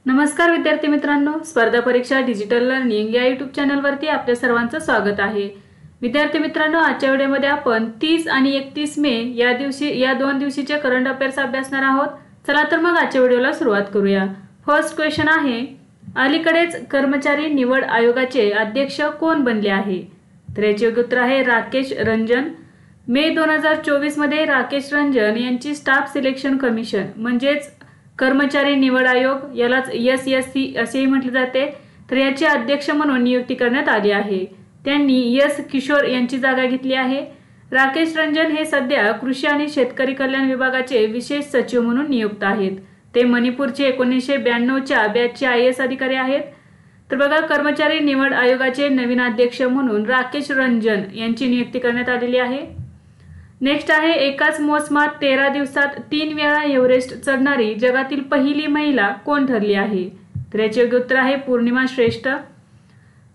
नमस्कार विद्यार्थी मित्रांनो, स्पर्धा परीक्षा डिजिटल लर्निंग या यूट्यूब चॅनलवरती आपल्या सर्वांचं स्वागत आहे। विद्यार्थी मित्रांनो, आजच्या व्हिडिओमध्ये आपण 30 आणि 31 मे या दोन दिवशीचे करंट अफेअर्स अभ्यासणार आहोत। चला तर मग आजच्या व्हिडिओला सुरुवात करूया। फर्स्ट क्वेश्चन आहे, अलीकडेच कर्मचारी निवड आयोगाचे अध्यक्ष कोण बनले आहे? तर याचे उत्तर आहे राकेश रंजन। मे 2024 मध्ये राकेश रंजन यांची स्टाफ सिलेक्शन कमिशन म्हणजेच कर्मचारी निवड आयोग यालाच SSC असेही म्हटले जाते, तर याचे अध्यक्ष म्हणून नियुक्ती करण्यात आली आहे। त्यांनी S किशोर यांची जागा घेतली आहे। राकेश रंजन हे सध्या कृषी आणि शेतकरी कल्याण विभागाचे विशेष सचिव म्हणून नियुक्त आहेत। ते मणिपूरचे 1992च्या बॅचचे IAS अधिकारी आहेत। तर बघा, कर्मचारी निवड आयोगाचे नवीन अध्यक्ष म्हणून राकेश रंजन यांची नियुक्ती करण्यात आलेली आहे। नेक्स्ट आहे, एकाच मोसमात 13 दिवसात 3 वेळा एव्हरेस्ट चढणारी जगातील पहिली महिला कोण ठरली आहे? तर याचे उत्तर आहे पूर्णिमा श्रेष्ठ।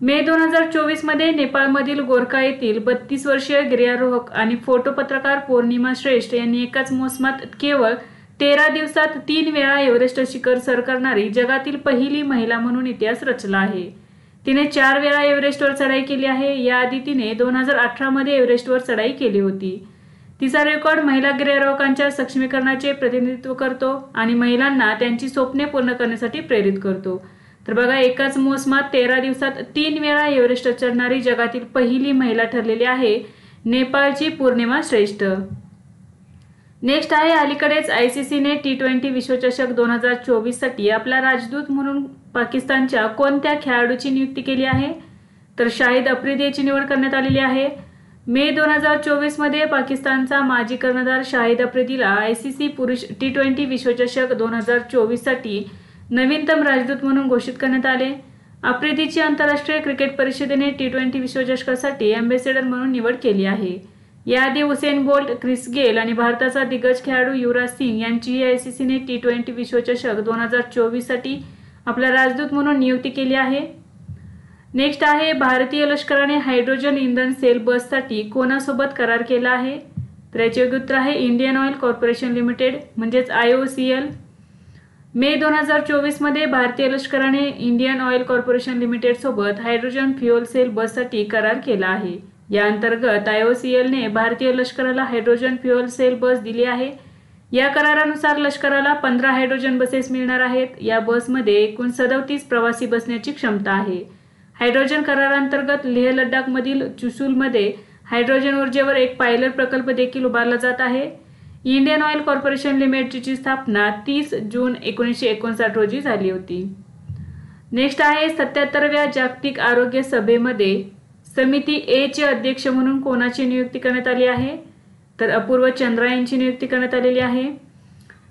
मे 2024 मध्ये नेपाळमधील गोरखा येथील 32 वर्षीय गिर्यारोहक आणि फोटो पत्रकार पूर्णिमा श्रेष्ठ यांनी एकाच मोसमात केवळ 13 दिवसात 3 वेळा एव्हरेस्ट शिखर सर करणारी जगातील पहिली महिला म्हणून इतिहास रचला आहे। तिने 4 वेळा एव्हरेस्टवर चढाई केली आहे। याआधी तिने 2018 मध्ये एव्हरेस्टवर चढाई केली होती। तिचा रेकॉर्ड महिला गिर्यारोहकांच्या सक्षमीकरणाचे प्रतिनिधित्व करतो आणि महिलांना त्यांची स्वप्ने पूर्ण करण्यासाठी प्रेरित करतो। तर बघा, एकाच मोसमात 13 दिवसात 3 वेळा एव्हरेस्ट चढणारी जगातील पहिली महिला ठरलेली आहे नेपाळची पूर्णिमा श्रेष्ठ। नेक्स्ट आहे, अलीकडेच ICCने T20 विश्वचषक 2024 साठी आपला राजदूत म्हणून पाकिस्तानच्या कोणत्या खेळाडूची नियुक्ती केली आहे? तर शाहिद आफ्रिदी याची निवड करण्यात आलेली आहे। मे 2024 मध्ये पाकिस्तानचा माजी कर्णधार शाहिद आफ्रिदीला ICC पुरुष T20 विश्वचषक 2024 साठी नवीनतम राजदूत म्हणून घोषित करण्यात आले। आफ्रिदीची आंतरराष्ट्रीय क्रिकेट परिषदेने T20 विश्वचषकासाठी अँबॅसेडर म्हणून निवड केली आहे। याआधी उसेन बोल्ट, क्रिस गेल आणि भारताचा दिग्गज खेळाडू युवराज सिंग यांचीही ICCने T20 विश्वचषक 2024 साठी आपला राजदूत म्हणून नियुक्ती केली आहे। नेक्स्ट आहे, भारतीय लष्कराने हायड्रोजन इंधन सेल बससाठी कोणासोबत करार केला आहे? तर याचे उत्तर आहे इंडियन ऑइल कॉर्पोरेशन लिमिटेड म्हणजेच IOCL। मे 2024 मध्ये भारतीय लष्कराने इंडियन ऑइल कॉर्पोरेशन लिमिटेड सोबत हायड्रोजन फ्युएल सेल बससाठी करार केला आहे। या अंतर्गत IOCLने भारतीय लष्कराला हायड्रोजन फ्युएल सेल बस दिली आहे। या करारानुसार लष्कराला 15 हायड्रोजन बसेस मिळणार आहेत। या बसमध्ये एकूण 37 प्रवासी बसण्याची क्षमता आहे। हायड्रोजन करारांतर्गत लेह लडाख मधील चुशूलमध्ये हायड्रोजन ऊर्जेवर एक पायलट प्रकल्प देखील उभारला जात आहे। इंडियन ऑइल कॉर्पोरेशन लिमिटेडची स्थापना 30 जून 1959 रोजी झाली होती। नेक्स्ट आहे, 77व्या जागतिक आरोग्य सभेमध्ये समिती A चे अध्यक्ष म्हणून कोणाची नियुक्ती करण्यात आली आहे? तर अपूर्व चंद्रा यांची नियुक्ती करण्यात आलेली आहे।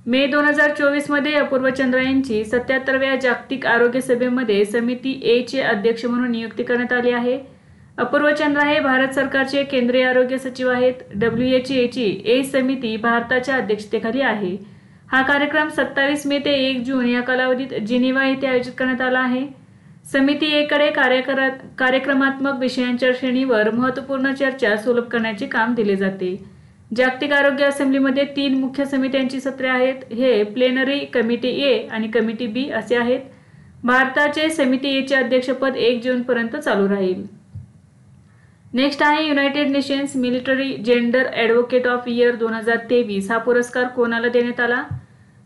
मे 2024 मध्ये अपूर्व चंद्रा यांची 77व्या जागतिक आरोग्य सभेमध्ये समिती A चे अध्यक्ष म्हणून नियुक्ती करण्यात आली आहे। अपूर्व चंद्रा हे भारत सरकारचे केंद्रीय आरोग्य सचिव आहेत। WHO ची A समिती भारताच्या अध्यक्षतेखाली आहे। हा कार्यक्रम 27 मे ते 1 जून या कालावधीत जिनिव्हा येथे आयोजित करण्यात आला आहे। समिती A कडे कार्यक्रमात्मक विषयांच्या श्रेणीवर महत्त्वपूर्ण चर्चा सुलभ करण्याचे काम दिले जाते। जागतिक आरोग्य असेंब्लीमध्ये 3 मुख्य समित्यांची सत्रे आहेत। हे प्लेनरी, कमिटी A आणि कमिटी B असे आहेत। भारताचे समिती A चे अध्यक्षपद 1 जून पर्यंत चालू राहील। नेक्स्ट आहे, United nations military gender advocate of year 2023 हा पुरस्कार कोणाला देण्यात आला?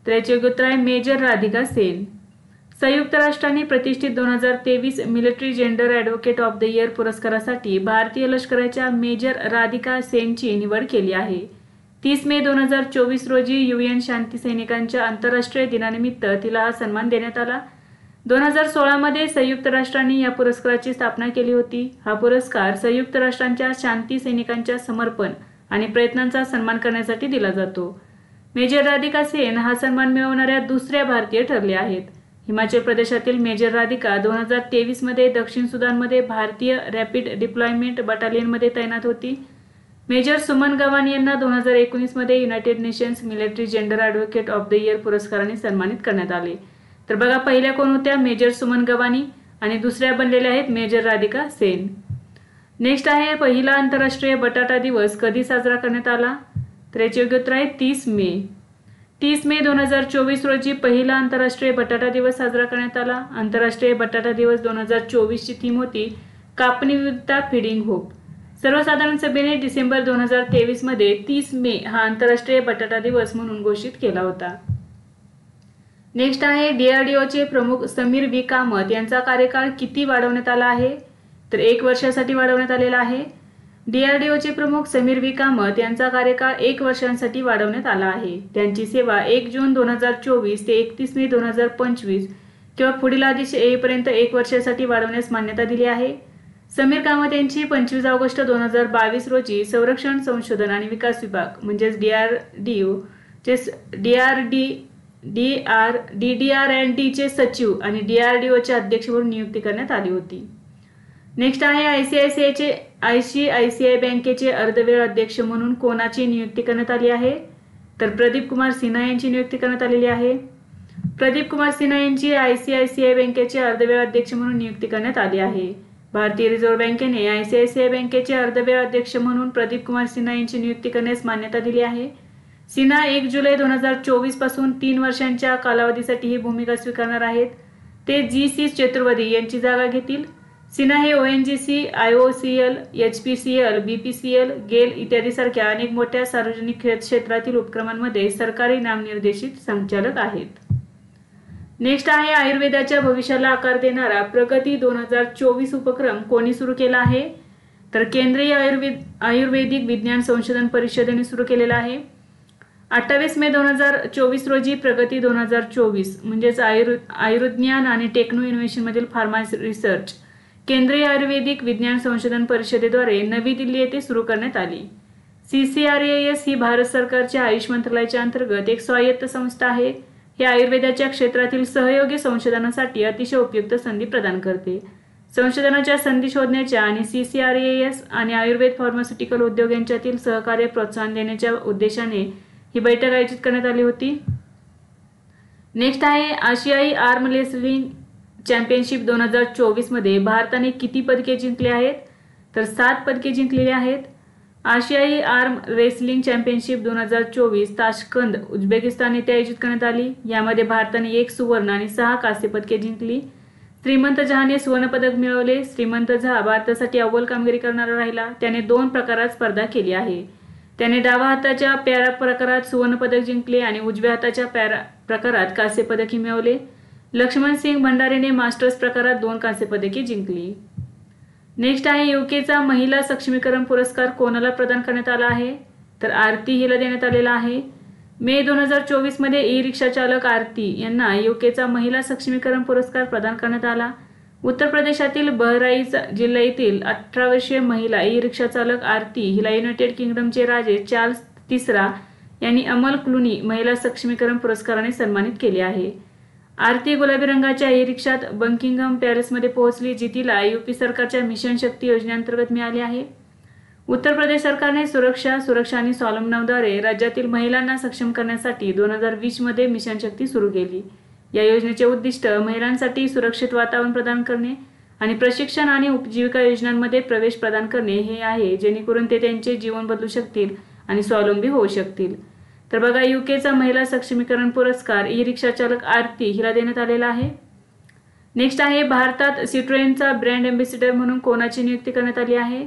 तर याचे उत्तर आहे मेजर राधिका सेन। संयुक्त राष्ट्रांनी प्रतिष्ठित 2023 military gender advocate of the year पुरस्कारासाठी भारतीय लष्कराच्या मेजर राधिका सेनची निवड केली आहे। 30 मे 2024 रोजी UN शांती सैनिकांच्या आंतरराष्ट्रीय दिनानिमित्त तिला हा सन्मान देण्यात आला। 2016 मध्ये संयुक्त राष्ट्रांनी या पुरस्काराची स्थापना केली होती। हा पुरस्कार संयुक्त राष्ट्रांच्या शांती सैनिकांच्या समर्पण आणि प्रयत्नांचा सन्मान करण्यासाठी दिला जातो। मेजर राधिका सेन हा सन्मान मिळवणाऱ्या दुसऱ्या भारतीय ठरल्या आहेत। हिमाचल प्रदेशातील मेजर राधिका 2023 मध्ये दक्षिण सुदानमध्ये भारतीय रॅपिड डिप्लॉयमेंट बटालियनमध्ये तैनात होती। मेजर सुमन गवानी यांना 2019 मध्ये United nations military gender advocate of the year पुरस्काराने सन्मानित करण्यात आले। तर बघा, पहिल्या कोण होत्या? मेजर सुमन गवानी आणि दुसऱ्या बनलेल्या आहेत मेजर राधिका सेन। नेक्स्ट आहे, पहिला आंतरराष्ट्रीय बटाटा दिवस कधी साजरा करण्यात आला? तर याचे उत्तर आहे 30 मे। 30 मे 2024 रोजी पहिला आंतरराष्ट्रीय बटाटा दिवस साजरा करण्यात आला। आंतरराष्ट्रीय बटाटा दिवस 2024 ची थीम होती कापणी विरुद्ध फीडिंग होप। सर्वसाधारण सभेने डिसेंबर 2023 मध्ये 30 मे हा आंतरराष्ट्रीय बटाटा दिवस म्हणून घोषित केला होता। नेक्स्ट आहे DRDOचे प्रमुख समीर व्ही कामत यांचा कार्यकाळ किती वाढवण्यात आला आहे? तर 1 वर्षासाठी वाढवण्यात आलेला आहे। DRDOचे प्रमुख समीर व्ही कामत यांचा कार्यकाळ 1 वर्षांसाठी वाढवण्यात आला आहे। त्यांची सेवा 1 जून 2024 ते 31 मे 2025 किंवा पुढील आदेश येईपर्यंत 1 वर्षासाठी वाढवण्यास मान्यता दिली आहे। समीर कामत यांची 25 ऑगस्ट 2022 रोजी संरक्षण संशोधन आणि विकास विभाग म्हणजेच DRDO चे DRD चे सचिव आणि DRDO चे अध्यक्ष म्हणून नियुक्ती करण्यात आली होती। नेक्स्ट आहे ICICI बँकेचे अर्धवेळ अध्यक्ष म्हणून कोणाची नियुक्ती करण्यात आली आहे? तर प्रदीप कुमार सिन्हा यांची नियुक्ती करण्यात आलेली आहे। प्रदीप कुमार सिन्हा यांची ICICI बँकेचे अर्धवेळ अध्यक्ष म्हणून नियुक्ती करण्यात आली आहे। भारतीय रिझर्व्ह बँकेने ICICI बँकेचे अर्धवेळ अध्यक्ष म्हणून प्रदीप कुमार सिन्हा यांची नियुक्ती करण्यास मान्यता दिली आहे। सिन्हा 1 जुलै 2024 पासून 3 वर्षांच्या कालावधीसाठी ही भूमिका स्वीकारणार आहेत। ते GC चतुर्वेदी यांची जागा घेतील। सिन्हा हे ONGC, IOCL, HPCL, BPCL, गेल इत्यादी सारख्या अनेक मोठ्या सार्वजनिक क्षेत्रातील उपक्रमांमध्ये सरकारी नामनिर्देशित संचालक आहेत। नेक्स्ट आहे आयुर्वेदाच्या भविष्याला आकार देणारा प्रगती 2024 उपक्रम कोणी सुरू केला आहे? तर केंद्रीय आयुर्वेदिक विज्ञान संशोधन परिषदेने सुरू केलेला आहे। 28 मे 2024 रोजी प्रगती 2024 म्हणजेच आयुर्विज्ञान आणि टेक्नो इनोव्हेशन मधील फार्मा रिसर्च केंद्रीय आयुर्वेदिक विज्ञान संशोधन परिषदेद्वारे नवी दिल्ली येथे सुरू करण्यात आली। CCRAS ही भारत सरकारच्या आयुष मंत्रालयाच्या अंतर्गत एक स्वायत्त संस्था आहे। हे आयुर्वेदाच्या क्षेत्रातील सहयोगी संशोधनासाठी अतिशय उपयुक्त संधी प्रदान करते। संशोधनाच्या संधी शोधण्याच्या आणि CCRAS आणि आयुर्वेद फार्मास्युटिकल उद्योग यांच्यातील सहकार्य प्रोत्साहन देण्याच्या उद्देशाने ही बैठक आयोजित करण्यात आली होती। नेक्स्ट आहे आशियाई आर्म रेसलिंग चॅम्पियनशिप 2024 मध्ये भारताने किती पदके जिंकली आहेत? तर 7 पदके जिंकलेली आहेत। आशियाई arm wrestling championship 2024 Tashkent Uzbekistan येथे आयोजित करण्यात आली। यामध्ये भारताने 1 सुवर्ण आणि 6 कांस्य पदके जिंकली। श्रीमंत झहाने सुवर्ण पदक मिळवले। श्रीमंत झहा भारतासाठी अव्वल कामगिरी करणारा राहिला। त्याने 2 प्रकारात स्पर्धा केली आहे। त्याने डावा हाताच्या पॅरा प्रकारात सुवर्ण पदक जिंकले आणि उजव्या हाताच्या पॅरा प्रकारात कांस्य पदकही मिळवले। लक्ष्मण सिंग भंडारीने मास्टर्स प्रकारात 2 कांस्य पदके जिंकली। नेक्स्ट आहे यूकेचा महिला सक्षमीकरण पुरस्कार कोणाला प्रदान करण्यात आला आहे? तर आरती हिला देण्यात आलेला आहे। मे 2024 मध्ये ई-रिक्षा चालक आरती यांना यूकेचा महिला सक्षमीकरण पुरस्कार प्रदान करण्यात आला। उत्तर प्रदेशातील बहराइच जिल्ह्यातील 18 वर्षीय महिला ई-रिक्षा चालक आरती हिला युनायटेड किंगडमचे राजे चार्ल्स तिसरा यांनी अमल क्लूनी महिला सक्षमीकरण पुरस्काराने सन्मानित केले आहे। आरती गुलाबी रंगाच्या ई-रिक्षात बकिंगहॅम पॅलेसमध्ये पोहोचली, जी तिला यूपी सरकारच्या मिशन शक्ती योजनेअंतर्गत मिळाली आहे। उत्तर प्रदेश सरकारने सुरक्षा आणि स्वावलंबनाद्वारे राज्यातील महिलांना सक्षम करण्यासाठी 2020 मध्ये मिशन शक्ती सुरू केली। या योजनेचे उद्दिष्ट महिलांसाठी सुरक्षित वातावरण प्रदान करणे आणि प्रशिक्षण आणि उपजीविका योजनांमध्ये प्रवेश प्रदान करणे हे आहे, जेणेकरून ते त्यांचे जीवन बदलू शकतील आणि स्वावलंबी होऊ शकतील। तर बघा, यूकेचा महिला सक्षमीकरण पुरस्कार ई-रिक्षा चालक आरती हिला देण्यात आलेला आहे। नेक्स्ट आहे भारतात सिट्रोएनचा ब्रँड एम्बॅसेडर म्हणून कोणाची नियुक्ती करण्यात आली आहे?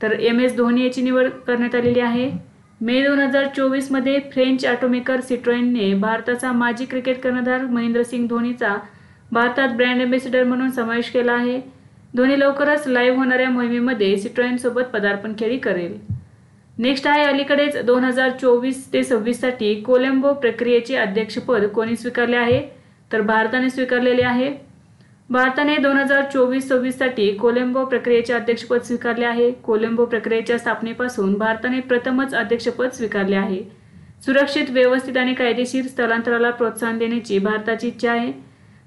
तर MS धोनी याची निवड करण्यात आलेली आहे। मे 2024 मध्ये फ्रेंच ऑटोमेकर सिट्रोएनने भारताचा माजी क्रिकेट कर्णधार महेंद्रसिंग धोनीचा भारतात ब्रँड एम्बॅसेडर म्हणून समावेश केला आहे। धोनी लवकरच लाईव्ह होणाऱ्या मोहिमेमध्ये सिट्रोएन सोबत पदार्पण खेळी करेल। नेक्स्ट आहे अलीकडेच 2024 ते 26 साठी कोलंबो प्रक्रियेचे अध्यक्षपद कोणी स्वीकारले आहे? तर भारताने स्वीकारलेले आहे। भारताने 2024-26 साठी कोलंबो प्रक्रियेचे अध्यक्षपद स्वीकारले आहे। कोलंबो प्रक्रियेच्या स्थापनेपासून भारताने प्रथमच अध्यक्षपद स्वीकारले आहे। सुरक्षित, व्यवस्थित आणि कायदेशीर स्थलांतराला प्रोत्साहन देण्याची भारताची इच्छा आहे।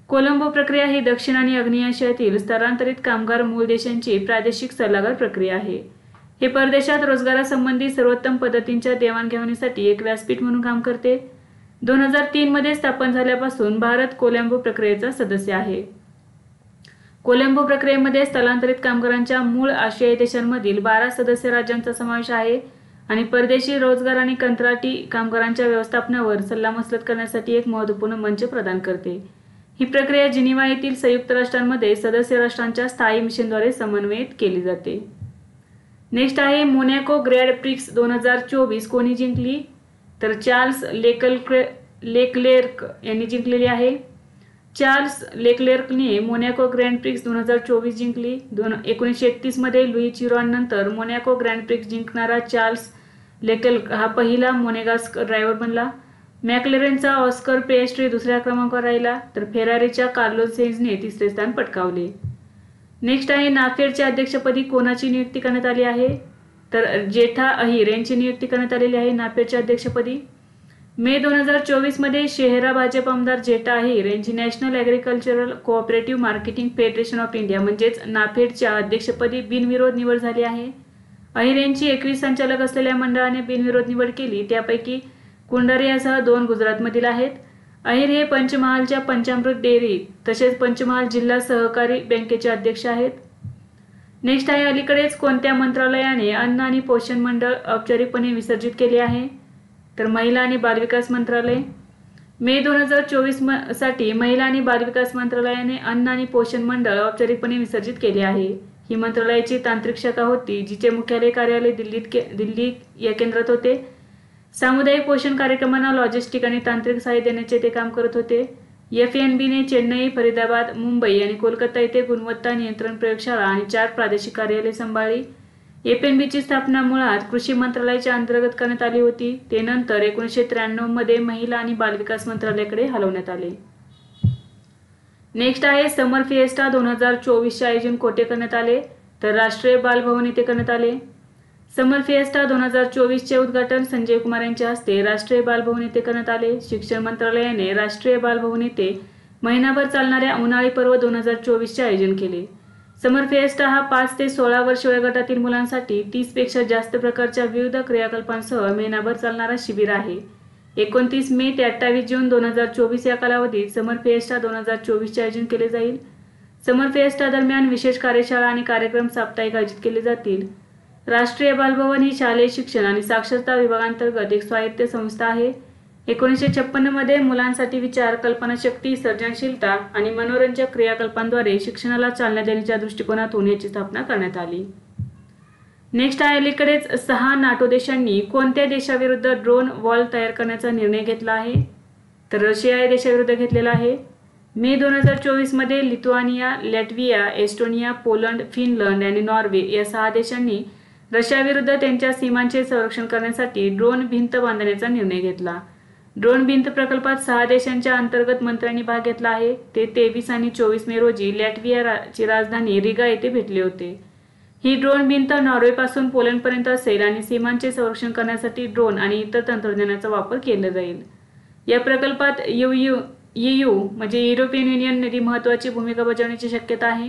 कोलंबो प्रक्रिया ही दक्षिण आणि आग्नेय आशियातील स्थलांतरित कामगार मूळ देशांची प्रादेशिक सल्लागार प्रक्रिया आहे। हे परदेशात रोजगारासंबंधी सर्वोत्तम पद्धतींच्या देवाणघेवाणीसाठी एक व्यासपीठ म्हणून काम करते। 2003 मध्ये स्थापन झाल्यापासून भारत कोलंबो प्रक्रियेचा सदस्य आहे। कोलंबो प्रक्रियेमध्ये स्थलांतरित कामगारांच्या मूळ आशियाई देशांमधील 12 सदस्य राज्यांचा समावेश आहे आणि परदेशी रोजगार आणि कंत्राटी कामगारांच्या व्यवस्थापनावर सल्लामसलत करण्यासाठी एक महत्त्वपूर्ण मंच प्रदान करते। ही प्रक्रिया जिनिव्हा येथील संयुक्त राष्ट्रांमध्ये सदस्य राष्ट्रांच्या स्थायी मिशनद्वारे समन्वयित केली जाते। नेक्स्ट आहे मोनॅको ग्रँड प्रिक्स 2024 कोणी जिंकली? तर चार्ल्स लेक्लेर्क यांनी जिंकलेली आहे। चार्ल्स लेक्लेर्कने मोनॅको ग्रँड प्रिक्स 2024 जिंकली। 1931 मध्ये लुई चिरॉन नंतर मोनॅको ग्रँड प्रिक्स जिंकणारा चार्ल्स लेक्लेर्क हा पहिला मोनेगास्क ड्रायव्हर बनला। मॅक्लेरेनचा ऑस्कर पिएस्ट्री दुसऱ्या क्रमांकावर राहिला, तर फेरारीच्या कार्लोस सेन्झने तिसरे स्थान पटकावले। नेक्स्ट आहे नाफेडच्या अध्यक्षपदी कोणाची नियुक्ती करण्यात आली आहे? तर जेठा अहिर यांची नियुक्ती करण्यात आलेली आहे नाफेडच्या अध्यक्षपदी। मे 2024 मध्ये शहरा भाजप आमदार जेठा अहिर यांची national agricultural cooperative marketing federation of India म्हणजेच नाफेडच्या अध्यक्षपदी बिनविरोध निवड झाली आहे। अहिर यांची 21 संचालक असलेल्या मंडळाने बिनविरोध निवड केली, त्यापैकी कुंडारियासह 2 गुजरातमधील आहेत। अहिर हे पंचमहालच्या पंचामृत डेअरी तसेच पंचमहाल जिल्हा सहकारी बँकेचे अध्यक्ष आहेत। नेक्स्ट आहे अलीकडेच कोणत्या मंत्रालयाने अन्न आणि पोषण मंडळ औपचारिकपणे विसर्जित केले आहे? तर महिला आणि बालविकास मंत्रालय। मे 2024 साठी महिला आणि बालविकास मंत्रालयाने अन्न आणि पोषण मंडळ औपचारिकपणे विसर्जित केले आहे। ही मंत्रालयाची तांत्रिक शाखा होती, जिचे मुख्यालय कार्यालय दिल्ली या केंद्रात होते। सामुदायिक पोषण कार्यक्रमांना लॉजिस्टिक आणि तांत्रिक सहाय्य देण्याचे ते काम करत होते। FNBने चेन्नई, फरीदाबाद, मुंबई आणि कोलकाता येथे गुणवत्ता नियंत्रण प्रयोगशाळा आणि 4 प्रादेशिक कार्यालये सांभाळली। FNBची स्थापना मुळात कृषी मंत्रालयाच्या अंतर्गत करण्यात आली होती, ते नंतर 1993 मध्ये महिला आणि बालविकास मंत्रालयाकडे हलवण्यात आले। नेक्स्ट आहे समर फिएस्टा 2024 चे आयोजन कोठे करण्यात आले? तर राष्ट्रीय बालभवन येथे करण्यात आले। समर फिएस्टा 2024 चे उद्घाटन संजय कुमार यांच्या हस्ते राष्ट्रीय बालभवन येथे करण्यात आले। शिक्षण मंत्रालयाने राष्ट्रीय बालभवन येथे महिनाभर चालणाऱ्या उन्हाळी पर्व 2024 चे आयोजन केले। समर फिएस्टा हा 5 ते 16 वर्ष वयोगटातील मुलांसाठी 30 पेक्षा जास्त प्रकारच्या विविध क्रियाकलापांसह महिनाभर चालणारा शिबिर आहे। 29 मे ते 28 जून 2024 या कालावधीत समर फिएस्टा 2024 चे आयोजन केले जाईल। समर फिएस्टा दरम्यान विशेष कार्यशाळा आणि कार्यक्रम साप्ताहिक आयोजित केले जातील। राष्ट्रीय बालभवन ही शालेय शिक्षण आणि साक्षरता विभागांतर्गत एक स्वायत्त संस्था आहे। 1956 मध्ये मुलांसाठी विचार, कल्पनाशक्ती, सर्जनशीलता आणि मनोरंजक क्रियाकलापांद्वारे शिक्षणाला चालना देण्याच्या दृष्टिकोनातून याची स्थापना करण्यात आली। नेक्स्ट आहे अलीकडेच 6 नाटो देशांनी कोणत्या देशाविरुद्ध ड्रोन वॉल तयार करण्याचा निर्णय घेतला आहे? तर रशिया या देशाविरुद्ध घेतलेला आहे। मे 2024 मध्ये लिथुआनिया, लॅटव्हिया, एस्टोनिया, पोलंड, फिनलंड आणि नॉर्वे या 6 देशांनी रशियाविरुद्ध त्यांच्या सीमांचे संरक्षण करण्यासाठी ड्रोन भिंत बांधण्याचा निर्णय घेतला। ड्रोन भिंत प्रकल्पात 6 देशांच्या अंतर्गत मंत्र्यांनी भाग घेतला आहे। ते 23 आणि 24 मे रोजी लॅटव्हियाची राजधानी रिगा येथे भेटले होते। ही ड्रोन भिंत नॉर्वेपासून पोलंडपर्यंत असेल आणि सीमांचे संरक्षण करण्यासाठी ड्रोन आणि इतर तंत्रज्ञानाचा वापर केला जाईल। या प्रकल्पात EU म्हणजे युरोपियन युनियनने महत्त्वाची भूमिका बजावण्याची शक्यता आहे।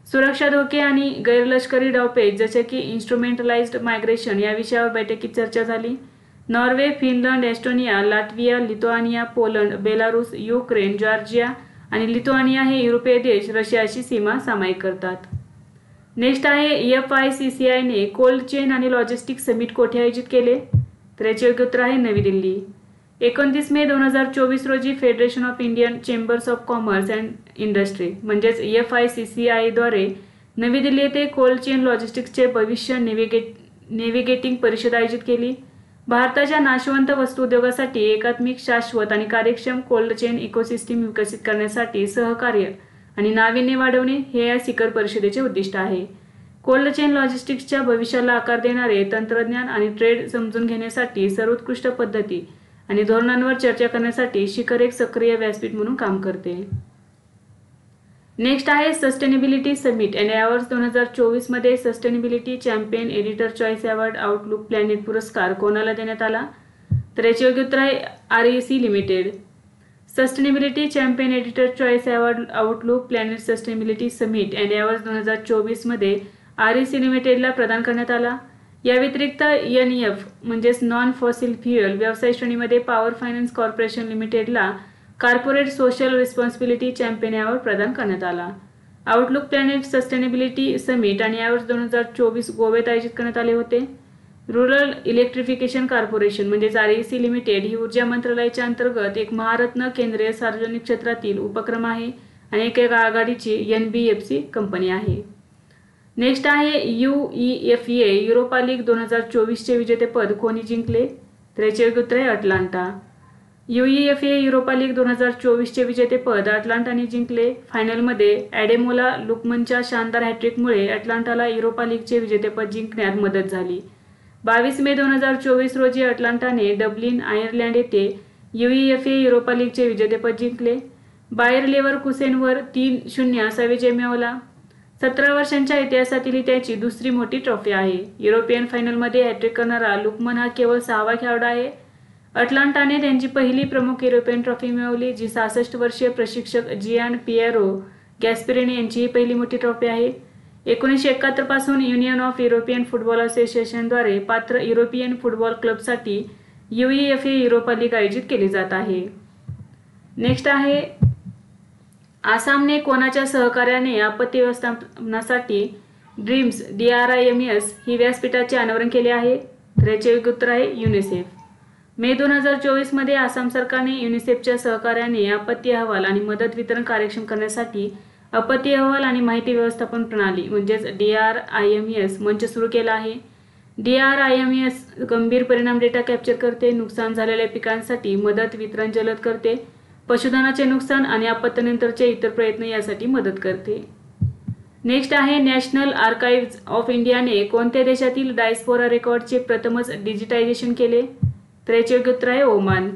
सुरक्षा धोके आणि गैरलष्करी डावपेच जसे की इन्स्ट्रुमेंटलाइज्ड मायग्रेशन या विषयावर बैठकीत चर्चा झाली। Norway, Finland, Estonia, लाटव्हिया, Lithuania, Poland, Belarus, Ukraine, Georgia आणि लिथुआनिया हे युरोपीय देश रशियाशी सीमा सामायिक करतात। नेक्स्ट आहे FICCI ने कोल्ड चेन आणि लॉजिस्टिक समिट कोठे आयोजित केले? तर याचे योग्य उत्तर आहे नवी दिल्ली। 29 मे 2024 रोजी federation of Indian chambers of commerce and industry म्हणजेच FICCI द्वारे नवी दिल्ली येथे कोल्ड चेन लॉजिस्टिक्सचे भविष्य नेव्हिगेटिंग परिषद आयोजित केली। भारताच्या नाशवंत वस्तू उद्योगासाठी एकात्मिक, शाश्वत आणि कार्यक्षम कोल्ड चेन इकोसिस्टीम विकसित करण्यासाठी सहकार्य आणि नाविन्य वाढवणे हे या शिखर परिषदेचे उद्दिष्ट आहे। कोल्ड चेन लॉजिस्टिक्सच्या भविष्याला आकार देणारे तंत्रज्ञान आणि ट्रेड समजून घेण्यासाठी सर्वोत्कृष्ट पद्धती आणि धोरणांवर चर्चा करण्यासाठी शिखर एक सक्रिय व्यासपीठ म्हणून काम करते। नेक्स्ट आहे सस्टेनेबिलिटी समिट अँड अवॉर्ड्स 2024 मध्ये sustainability champion editor choice award outlook planet पुरस्कार कोणाला देण्यात आला? तर याचे योग्य उत्तर आहे REC limited. Sustainability champion editor choice award outlook planet sustainability summit and awards 2024 मध्ये REC लिमिटेडला प्रदान करण्यात आला। या व्यतिरिक्त NEF म्हणजेच नॉन फॉसिल फ्युएल व्यवसाय श्रेणीमध्ये पॉवर फायनान्स कॉर्पोरेशन लिमिटेडला corporate social responsibility champion award प्रदान करण्यात आला। आउटलुक प्लॅनेट सस्टेनेबिलिटी समिट आणि अवॉर्ड्स 2024 गोव्यात आयोजित करण्यात आले होते। रुरल इलेक्ट्रिफिकेशन कॉर्पोरेशन म्हणजेच REC लिमिटेड ही ऊर्जा मंत्रालयाच्या अंतर्गत एक महारत्न केंद्रीय सार्वजनिक क्षेत्रातील उपक्रम आहे आणि एक आघाडीची NBFC कंपनी आहे. नेक्स्ट आहे UEFA युरोपा लीग 2024चे विजेतेपद कोणी जिंकले? तर याचे योग्य उत्तर आहे अटलांटा. UEFA युरोपा लीग 2024चे विजेतेपद अटलांटाने जिंकले. फायनलमध्ये ॲडेमोला लुकमनच्या शानदार हॅट्रिकमुळे अटलांटाला युरोपा लीगचे विजेतेपद जिंकण्यात मदत झाली. 22 मे 2024 रोजी अटलांटाने डब्लिन आयर्लंड येथे UEFA युरोपा लीगचे विजेतेपद जिंकले. बायर लेव्हरकुसेनवर 3-0 असा विजय मिळवला. 17 वर्षांच्या इतिहासातील त्याची दुसरी मोठी ट्रॉफी आहे. युरोपियन फायनलमध्ये हॅट्रिक करणारा लुकमन हा केवळ 6वा खेळाडू आहे. अटलांटाने त्यांची पहिली प्रमुख युरोपियन ट्रॉफी मिळवली, जी 66 वर्षीय प्रशिक्षक जियान पिएरो गॅस्पेरिनी यांची ही पहिली मोठी ट्रॉफी आहे. 1971 पासून युनियन ऑफ युरोपियन फुटबॉल असोसिएशनद्वारे पात्र युरोपियन फुटबॉल क्लबसाठी UEFA युरोपा लीग आयोजित केली जात आहे. नेक्स्ट आहे आसामने कोणाच्या सहकार्याने आपत्ती व्यवस्थापनासाठी ड्रीम्स DRIMS ही व्यासपीठाचे अनावरण केले आहे? तर याचे योग्य उत्तर आहे युनिसेफ. मे 2024 मध्ये आसाम सरकारने युनिसेफच्या सहकार्याने आपत्ती अहवाल आणि मदत वितरण कार्यक्षम करण्यासाठी आपत्ती अहवाल आणि माहिती व्यवस्थापन प्रणाली म्हणजेच DRIMS मंच सुरू केला आहे. DRIMS गंभीर परिणाम डेटा कॅप्चर करते, नुकसान झालेल्या पिकांसाठी मदत वितरण जलद करते, पशुधनाचे नुकसान आणि आपत्तीनंतरचे इतर प्रयत्न यासाठी मदत करते. नेक्स्ट आहे नॅशनल आर्काइव्ज ऑफ इंडियाने कोणत्या देशातील डायस्पोरा रेकॉर्डचे प्रथमच डिजिटायझेशन केले? तर याचे योग्य उत्तर आहे ओमान.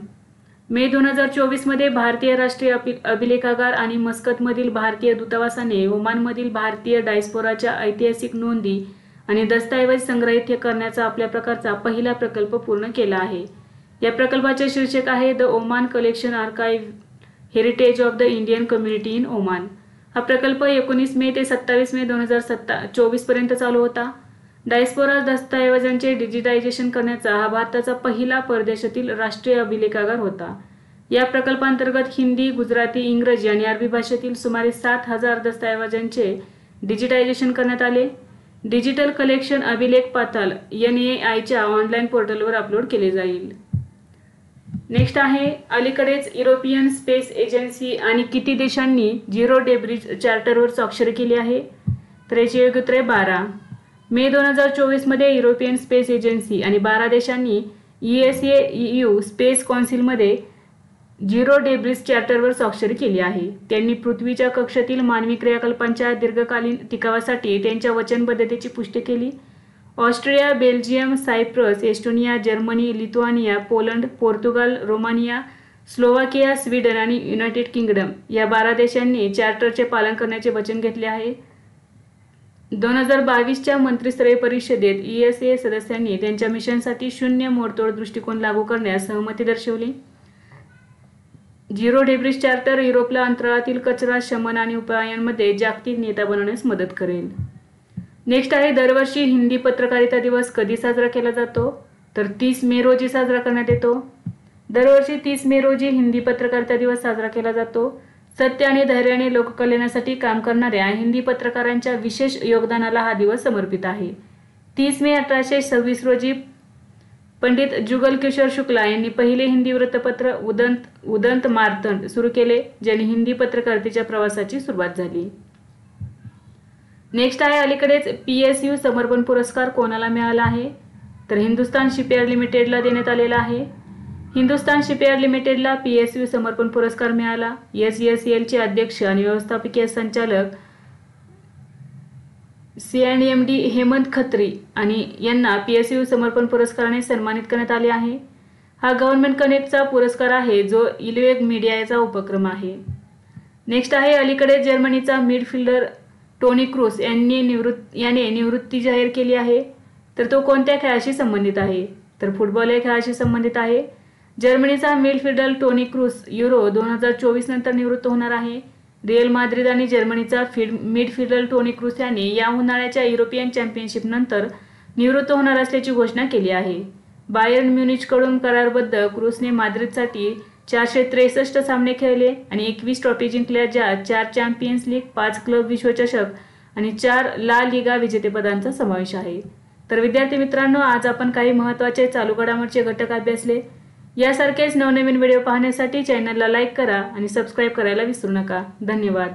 मे 2024 मध्ये भारतीय राष्ट्रीय अभिलेखागार आणि मस्कतमधील भारतीय दूतावासाने ओमानमधील भारतीय डायस्पोराच्या ऐतिहासिक नोंदी आणि दस्तऐवज संग्रहित करण्याचा आपल्या प्रकारचा पहिला प्रकल्प पूर्ण केला आहे. या प्रकल्पाचे शीर्षक आहे the Oman collection archive heritage of the Indian community in Oman. हा प्रकल्प 19 मे ते 27 मे 2024 पर्यंत चालू होता. डायस्पोरा दस्तऐवजांचे डिजिटायझेशन करण्याचा हा भारताचा पहिला परदेशातील राष्ट्रीय अभिलेखागार होता. या प्रकल्पांतर्गत हिंदी, गुजराती, इंग्रजी आणि अरबी भाषेतील सुमारे 7,000 दस्तऐवजांचे डिजिटायझेशन करण्यात आले. डिजिटल कलेक्शन अभिलेख पाताल NAIच्या ऑनलाईन पोर्टलवर अपलोड केले जाईल. नेक्स्ट आहे अलीकडेच युरोपियन स्पेस एजन्सी आणि किती देशांनी झिरो डेब्रिज चार्टरवर स्वाक्षरी केली आहे? तर याचे योग्य उत्तर आहे 12. मे 2024 मध्ये युरोपियन स्पेस एजन्सी आणि 12 देशांनी ESA EU स्पेस काउन्सिलमध्ये झिरो डेब्रिज चार्टरवर स्वाक्षरी केली आहे. त्यांनी पृथ्वीच्या कक्षेतील मानवी क्रियाकलापांच्या दीर्घकालीन टिकावासाठी त्यांच्या वचनबद्धतेची पुष्टी केली. Austria, Belgium, Cyprus, Estonia, Germany, Lithuania, Poland, Portugal, Romania, Slovakia, Sweden आणि युनायटेड किंगडम या 12 देशांनी चार्टरचे पालन करण्याचे वचन घेतले आहे. 2022च्या मंत्रिस्तरीय परिषदेत ESA सदस्यांनी त्यांच्या मिशनसाठी शून्य मोडतोड दृष्टिकोन लागू करण्यास सहमती दर्शवली. झिरो डेब्रिज चार्टर युरोपला अंतराळातील कचरा शमन आणि उपायांमध्ये जागतिक नेता बनवण्यास मदत करेल. नेक्स्ट आहे दरवर्षी हिंदी पत्रकारिता दिवस कधी साजरा केला जातो? तर 30 मे रोजी साजरा करण्यात येतो. दरवर्षी 30 मे रोजी हिंदी पत्रकारिता दिवस साजरा केला जातो. सत्य आणि धैर्याने लोककल्याणासाठी काम करणाऱ्या हिंदी पत्रकारांच्या विशेष योगदानाला हा दिवस समर्पित आहे. 30 मे 1826 रोजी पंडित जुगल किशोर शुक्ला यांनी पहिले हिंदी वृत्तपत्र उदंत मार्तंड सुरू केले, ज्याने हिंदी पत्रकारितेच्या प्रवासाची सुरुवात झाली. नेक्स्ट आहे अलीकडेच PSU समर्पण पुरस्कार कोणाला मिळाला आहे? तर हिंदुस्तान शिपयार्ड लिमिटेडला देण्यात आलेला आहे. हिंदुस्तान शिपयार्ड लिमिटेडला PSU समर्पण पुरस्कार मिळाला. SESCLचे अध्यक्ष आणि व्यवस्थापकीय संचालक CNMD हेमंत खत्री आणि यांना PSU समर्पण पुरस्काराने सन्मानित करण्यात आले आहे. हा गव्हर्नमेंट कनेक्टचा पुरस्कार आहे, जो इलवेग मीडियाचा उपक्रम आहे. नेक्स्ट आहे अलीकडे जर्मनीचा मिडफिल्डर टोनी क्रूस याने निवृत्ती जाहीर केली आहे. तर तो कोणत्या खेळाशी संबंधित आहे? तर फुटबॉल या खेळाशी संबंधित आहे. जर्मनीचा मिडफिल्डर टोनी क्रूस युरो 2024 नंतर निवृत्त होणार आहे. रिअल माद्रिद आणि जर्मनीचा मिडफिल्डर टोनी क्रूस याने या उन्हाळ्याच्या युरोपियन चॅम्पियनशिप नंतर निवृत्त होणार असल्याची घोषणा केली आहे. बायर्न म्युनिचकडून करारबद्ध क्रूसने माद्रिदसाठी 463 सामने खेळले आणि 21 ट्रॉफी जिंकल्या, ज्यात 4 चॅम्पियन्स लीग, 5 क्लब विश्वचषक आणि 4 ला लिगा विजेतेपदांचा समावेश आहे. तर विद्यार्थी मित्रांनो, आज आपण काही महत्त्वाचे चालू घडामोडीचे घटक अभ्यासले। यासारखेच नवनवीन व्हिडिओ पाहण्यासाठी चॅनलला लाईक करा आणि सबस्क्राइब करायला विसरू नका। धन्यवाद।